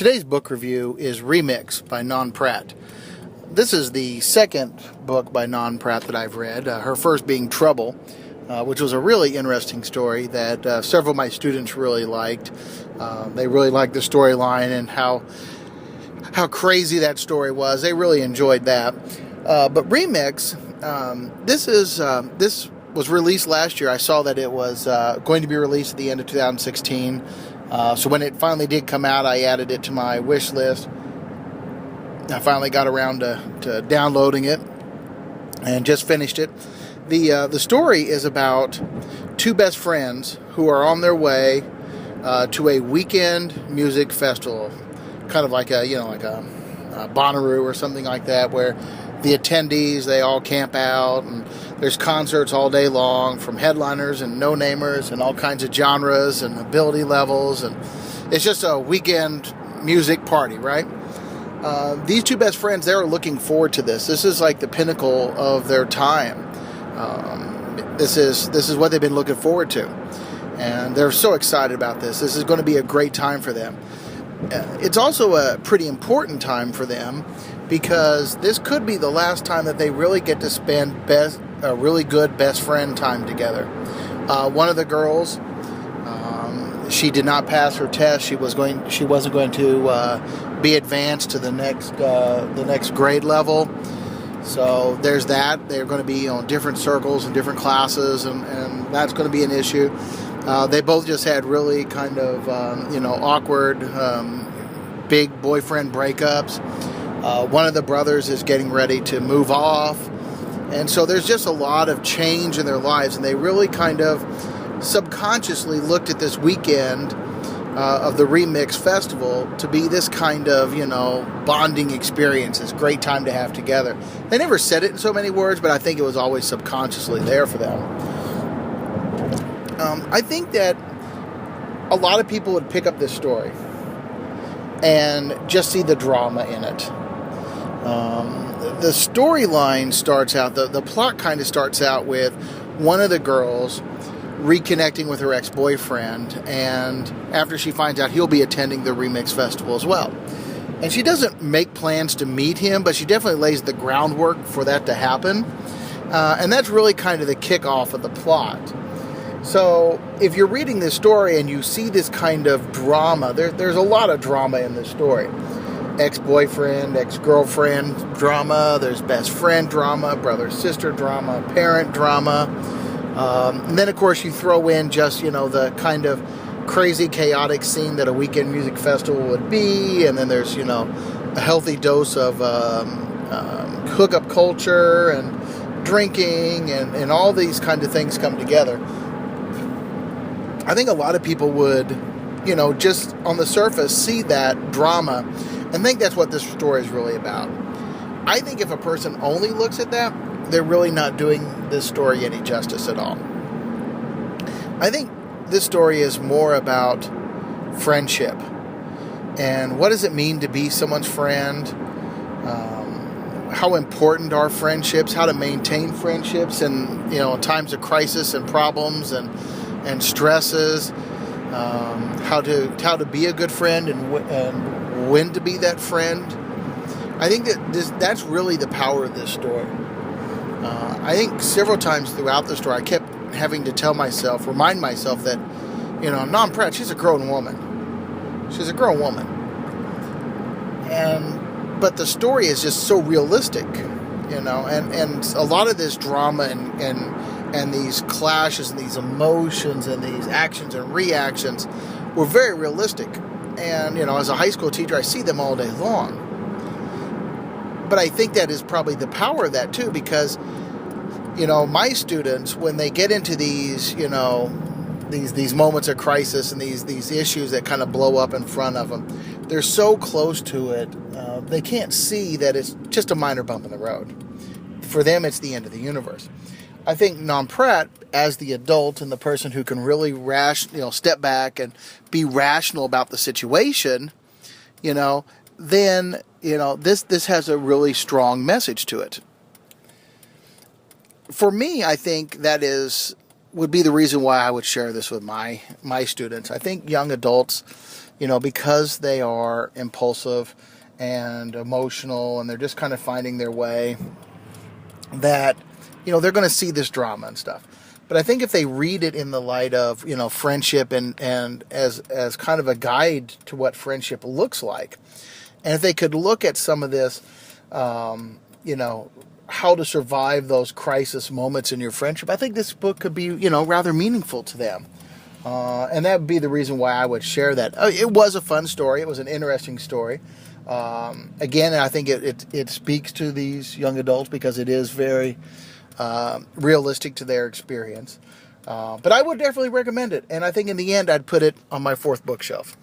Today's book review is Remix by Non Pratt. This is the second book by Non Pratt that I've read, her first being Trouble, which was a really interesting story that several of my students really liked. They really liked the storyline and how crazy that story was. They really enjoyed that. But Remix, this was released last year. I saw that it was going to be released at the end of 2016. So when it finally did come out, I added it to my wish list. I finally got around to downloading it and just finished it. The story is about two best friends who are on their way to a weekend music festival, kind of like a Bonnaroo or something like that, where the attendees, they all camp out and there's concerts all day long from headliners and no-namers and all kinds of genres and ability levels, and it's just a weekend music party, right? These two best friends, they're looking forward to this. This is like the pinnacle of their time. This is what they've been looking forward to, and they're so excited about this. This is going to be a great time for them. It's also a pretty important time for them because this could be the last time that they really get to spend a really good best friend time together. One of the girls, she did not pass her test. She wasn't going to be advanced to the next grade level. So there's that. They're going to be on different circles and different classes, and that's going to be an issue. They both just had really kind of awkward big boyfriend breakups. One of the brothers is getting ready to move off. And so there's just a lot of change in their lives, and they really kind of subconsciously looked at this weekend of the Remix Festival to be this kind of, bonding experience, this great time to have together. They never said it in so many words, but I think it was always subconsciously there for them. I think that a lot of people would pick up this story and just see the drama in it. The storyline starts out, the plot kind of starts out with one of the girls reconnecting with her ex-boyfriend, and after she finds out he'll be attending the Remix Festival as well. And she doesn't make plans to meet him, but she definitely lays the groundwork for that to happen. And that's really kind of the kickoff of the plot. So if you're reading this story and you see this kind of drama, there's a lot of drama in this story. Ex-boyfriend, ex-girlfriend drama, there's best friend drama, brother-sister drama, parent drama. And then, of course, you throw in just, the kind of crazy, chaotic scene that a weekend music festival would be. And then there's, a healthy dose of hookup culture and drinking and all these kind of things come together. I think a lot of people would, just on the surface see that drama and think that's what this story is really about. I think if a person only looks at that, they're really not doing this story any justice at all. I think this story is more about friendship and what does it mean to be someone's friend, how important are friendships, how to maintain friendships in times of crisis and problems and stresses, how to be a good friend and when to be that friend. I think that's really the power of this story. I think several times throughout the story, I kept having to remind myself that, Non Pratt, she's a grown woman. She's a grown woman. But the story is just so realistic, and a lot of this drama and these clashes and these emotions and these actions and reactions were very realistic. And, as a high school teacher, I see them all day long. But I think that is probably the power of that, too, because, my students, when they get into these, these moments of crisis and these issues that kind of blow up in front of them, they're so close to it, they can't see that it's just a minor bump in the road. For them, it's the end of the universe. I think Non Pratt, as the adult and the person who can really step back and be rational about the situation, then this has a really strong message to it. For me, I think that would be the reason why I would share this with my students. I think young adults, because they are impulsive and emotional and they're just kind of finding their way, that, they're going to see this drama and stuff. But I think if they read it in the light of, friendship and as kind of a guide to what friendship looks like, and if they could look at some of this, how to survive those crisis moments in your friendship, I think this book could be, rather meaningful to them. And that would be the reason why I would share that. It was a fun story. It was an interesting story. Again, I think it speaks to these young adults because it is very realistic to their experience. But I would definitely recommend it. And I think in the end, I'd put it on my 4th bookshelf.